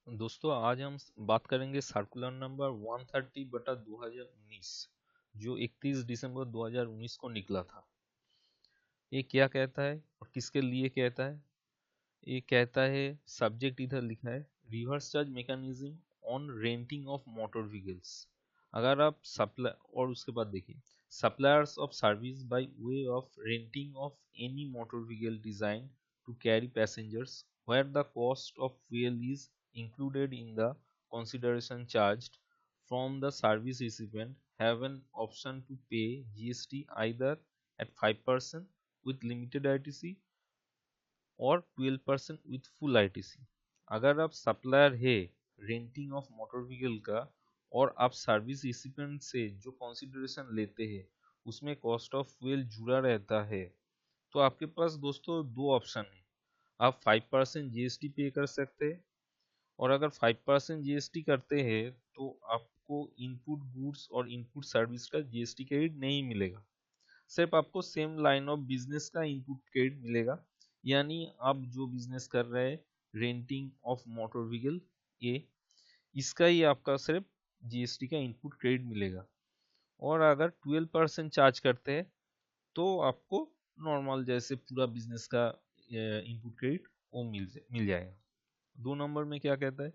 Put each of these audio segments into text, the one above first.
दोस्तों आज हम बात करेंगे सर्कुलर नंबर 130/2019 जो 31 दिसंबर 2019 को निकला था। ये क्या कहता है और किसके लिए कहता है? ये कहता है, सब्जेक्ट इधर लिखा है, reverse charge mechanism on renting of motor vehicles. अगर आप सप्लाई और उसके बाद देखिए, suppliers of service by way of renting of any motor vehicle design to carry passengers where the cost of fuel is included in the consideration charged from the service recipient have an option to pay GST either at 5% with limited ITC और 12% with full ITC. अगर आप supplier है renting of motor vehicle का और आप service recipient से जो consideration लेते हैं उसमें कॉस्ट ऑफ फ्यूल जुड़ा रहता है, तो आपके पास दोस्तों दो ऑप्शन है। आप 5% जीएसटी पे कर सकते हैं, और अगर 5% जीएसटी करते हैं तो आपको इनपुट गुड्स और इनपुट सर्विस का जीएसटी क्रेडिट नहीं मिलेगा। सिर्फ आपको सेम लाइन ऑफ बिजनेस का इनपुट क्रेडिट मिलेगा। यानी आप जो बिजनेस कर रहे हैं रेंटिंग ऑफ मोटर व्हीकल, ये इसका ही आपका सिर्फ जीएसटी का इनपुट क्रेडिट मिलेगा। और अगर 12% चार्ज करते हैं तो आपको नॉर्मल जैसे पूरा बिजनेस का इनपुट क्रेडिट वो मिल जाएगा। 2 नंबर में क्या कहता है?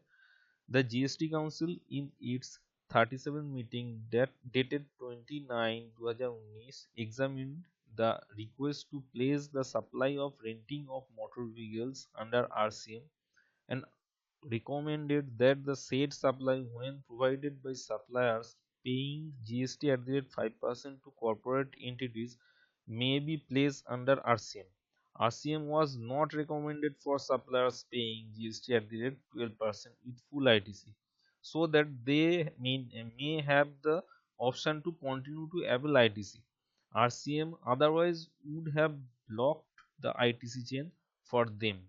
The GST Council in its 37 meeting that dated 29/2019 examined the request to place the supply of renting of motor vehicles under RCM and recommended that the said supply when provided by suppliers paying GST at the rate 5% to corporate entities may be placed under RCM. RCM was not recommended for suppliers paying GST at the rate 12% with full ITC, so that they may have the option to continue to avail ITC. RCM otherwise would have blocked the ITC chain for them.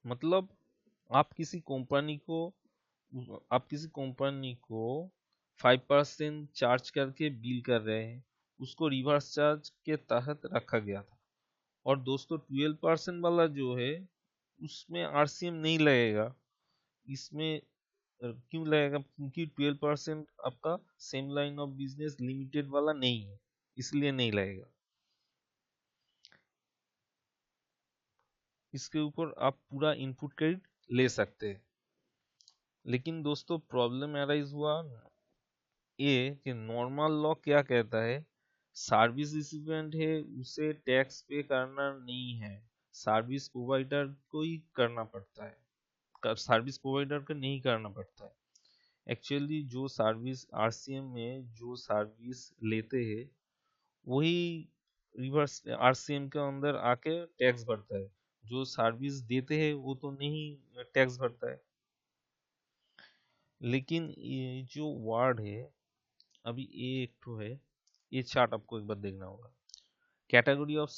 मतलब आप किसी company को 5% charge करके bill कर रहे हैं, उसको reverse charge के तहत रखा गया था। और दोस्तों 12% वाला जो है उसमें आरसीएम नहीं लगेगा। इसमें क्यों लगेगा? क्योंकि 12% आपका same line of business limited वाला नहीं है, इसलिए नहीं लगेगा। इसके ऊपर आप पूरा इनपुट क्रेडिट ले सकते हैं। लेकिन दोस्तों प्रॉब्लम अराइज हुआ ये कि नॉर्मल लॉ क्या कहता है, सर्विस रिसिपिएंट है उसे टैक्स पे करना नहीं है, सर्विस प्रोवाइडर को ही करना पड़ता है, सर्विस प्रोवाइडर को नहीं करना पड़ता है। एक्चुअली जो सर्विस आरसीएम में जो सर्विस लेते हैं वही रिवर्स आरसीएम के अंदर आके टैक्स भरता है। जो सर्विस देते हैं वो तो नहीं टैक्स भरता है। लेकिन ये जो वर्ड है, अभी ये एक तो है, ये चार्ट आपको एक बार देखना होगा। Category of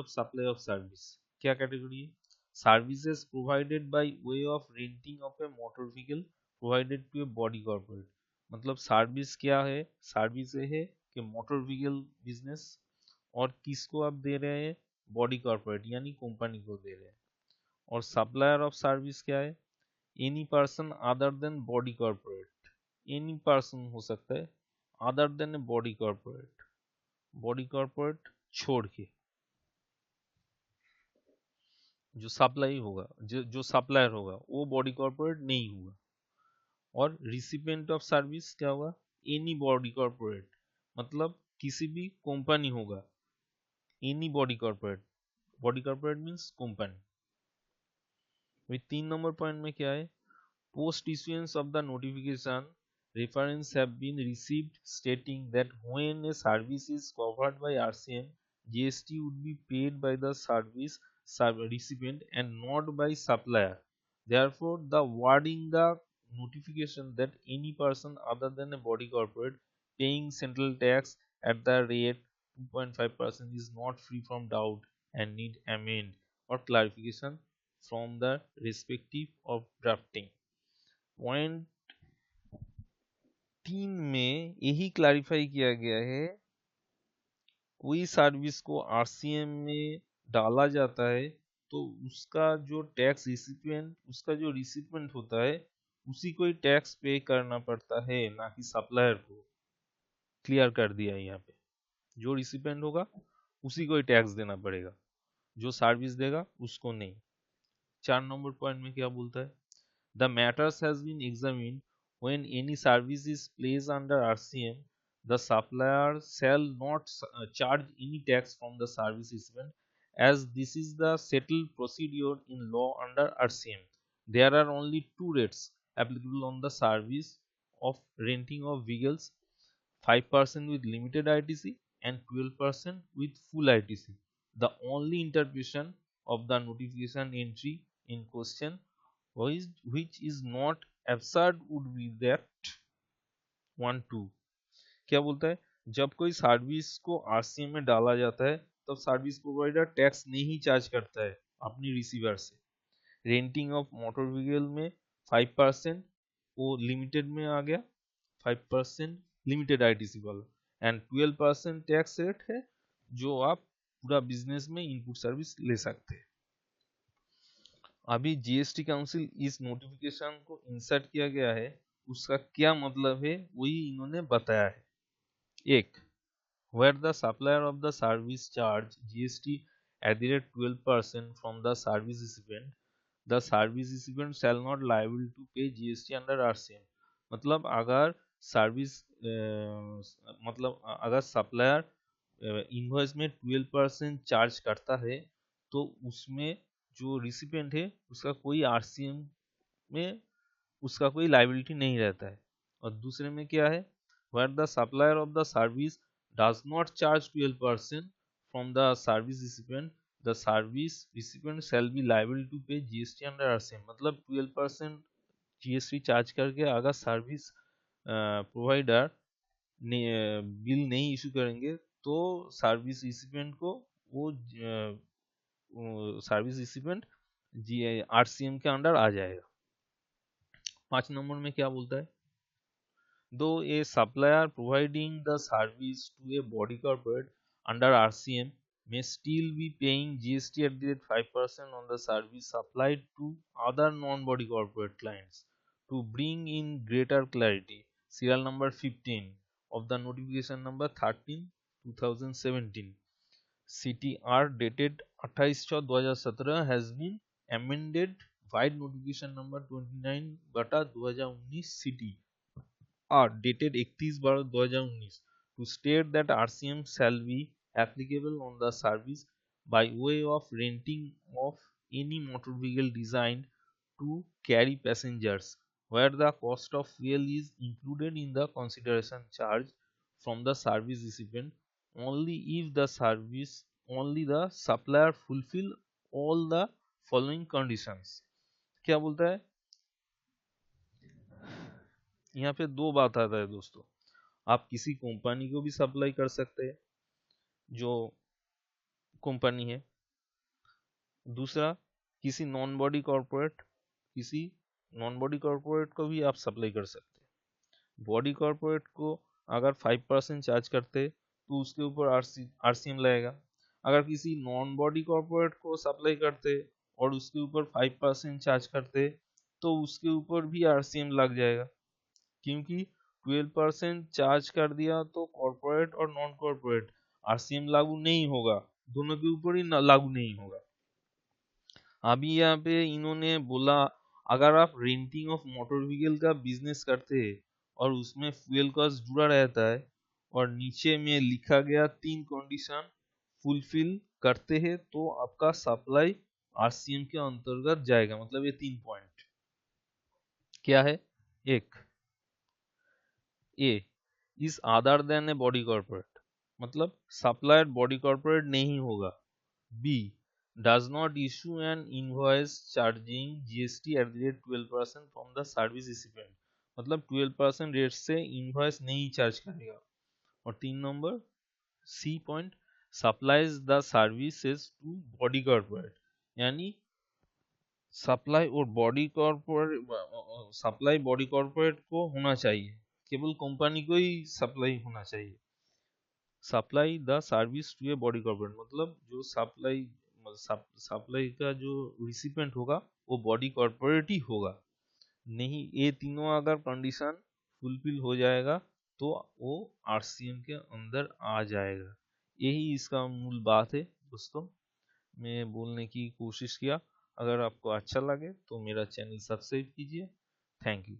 supply of service. क्या कैटेगरी है? Services provided by way of renting of a motor vehicle provided to a body corporate. मतलब सर्विस क्या है? सर्विस ये है कि मोटर व्हीकल बिजनेस, और किसको आप दे रहे हैं? बॉडी कॉर्पोरेट यानी कंपनी को दे रहे हैं। और सप्लायर ऑफ सर्विस क्या है? Any person other than body corporate. Any person हो सकता है other than a body corporate, body corporate छोड़ के जो सप्लाई होगा, जो सप्लायर होगा वो बॉडी कॉर्पोरेट नहीं होगा। और रिसिपिएंट ऑफ सर्विस क्या होगा? एनी बॉडी कॉर्पोरेट, मतलब किसी भी कंपनी होगा। Any body corporate means company. वही 3 नंबर पॉइंट में क्या है? Post issuance of the notification, reference have been received stating that when a service is covered by RCM, GST would be paid by the service recipient and not by supplier. Therefore, the wording the notification that any person other than a body corporate paying central tax at the rate 2.5% is not free from doubt and need amend or clarification from the respective of drafting. Point 3 में यही clarify किया गया है, कोई service को RCM में डाला जाता है तो उसका जो टैक्स रिसिपिएंट, उसका जो रिसिपिएंट होता है उसी को ही टैक्स पे करना पड़ता है, ना कि सप्लायर को। क्लियर कर दिया है यहाँ पे, जो रिसिपिएंट होगा उसी को ही टैक्स देना पड़ेगा, जो सर्विस देगा उसको नहीं। 4 नंबर पॉइंट में क्या बोलता है, the matters has been examined when any service is placed under RCM, the supplier shall not charge any tax from the service recipient as this is the settled procedure in law under RCM. There are only two rates applicable on the service of renting of vehicles, 5% with limited ITC and 12% with full ITC. The only interpretation of the notification entry in question which is not absurd would be that 1-2। क्या बोलता है, जब कोई service को RCM में डाला जाता है तब सर्विस प्रोवाइडर टैक्स नहीं चार्ज करता है अपनी रिसीवर से। रेंटिंग ऑफ मोटर व्हीकल में 5% वो लिमिटेड में आ गया, 5% लिमिटेड आईटीसी वाला, एंड 12% टैक्स रेट है जो आप पूरा बिजनेस में इनपुट सर्विस ले सकते हैं। अभी जीएसटी काउंसिल इस नोटिफिकेशन को इंसर्ट किया गया है, उसका क्या मतलब है वही इन्होंने बताया है। एक, where the supplier of the service charge GST at the rate 12% from the service recipient, the service recipient shall not liable to pay GST under RCM। मतलब अगर सर्विस मतलब अगर सप्लायर इनवॉइस में 12% चार्ज करता है तो उसमें जो रिसिपिएंट है उसका कोई आरसीएम में उसका कोई लाइबिलिटी नहीं रहता है। और दूसरे में क्या है, where the supplier of the service does not charge 12% from the service recipient, the service recipient shall be liable to pay GST under RCM। मतलब 12% GST चार्ज करके अगर सर्विस प्रोवाइडर बिल नहीं इशू करेंगे तो सर्विस रिसिपिएंट को वो service recipient RCM के under आ जाएगा। 5 नंबर में क्या बोलता है, though a supplier providing the service to a body corporate under RCM may still be paying GST at the rate 5% on the service supplied to other non-body corporate clients. To bring in greater clarity, serial number 15 of the notification number 13 2017 CTR dated 28/6/2017 has been amended by notification number 29/2019 CT are dated 31/12/2019 to state that RCM shall be applicable on the service by way of renting of any motor vehicle designed to carry passengers, where the cost of fuel is included in the consideration charge from the service recipient only if the supplier fulfill all the following conditions। क्या बोलता है यहाँ पे, दो बात आता है दोस्तों, आप किसी कंपनी को भी सप्लाई कर सकते हैं जो कंपनी है, दूसरा किसी नॉन बॉडी कॉर्पोरेट को भी आप सप्लाई कर सकते हैं। बॉडी कॉर्पोरेट को अगर 5% चार्ज करते तो उसके ऊपर आरसीएम लगेगा, अगर किसी नॉन बॉडी कॉर्पोरेट को सप्लाई करते और उसके ऊपर 5% चार्ज करते तो उसके ऊपर भी आरसीएम लग जाएगा, क्योंकि 12% चार्ज कर दिया तो कॉर्पोरेट और नॉन कॉर्पोरेट आरसीएम लागू नहीं होगा, दोनों के ऊपर ही लागू नहीं होगा। अभी यहाँ पे इन्होंने बोला अगर आप रेंटिंग ऑफ मोटर व्हीकल का बिजनेस करते हैं और उसमें फ्यूल कॉस्ट जुड़ा रहता है और नीचे में लिखा गया 3 कंडीशन फुलफिल करते हैं तो आपका सप्लाई आरसीएम के अंतर्गत जाएगा। मतलब ये 3 पॉइंट क्या है, एक, A is other than a body corporate, मतलब सप्लायर बॉडी कॉर्पोरेट नहीं होगा। B does not issue an invoice charging GST at the rate 12% from the service recipient, मतलब 12% रेट से इनवॉइस नहीं चार्ज करेगा। और 3 number C point supplies the services to body corporate, यानी supply और supply body corporate को होना चाहिए, केवल कंपनी को ही सप्लाई होना चाहिए। Supply the service to a body corporate, मतलब जो सप्लाई सप्लाई का जो रिसिपेंट होगा वो बॉडी कॉर्पोरेट ही होगा। नहीं, ये तीनों अगर कंडीशन फुलफिल हो जाएगा तो वो आरसीएम के अंदर आ जाएगा। यही इसका मूल बात है दोस्तों, मैं बोलने की कोशिश किया। अगर आपको अच्छा लगे तो मेरा चैनल सब्सक्राइब कीजिए। Thank you.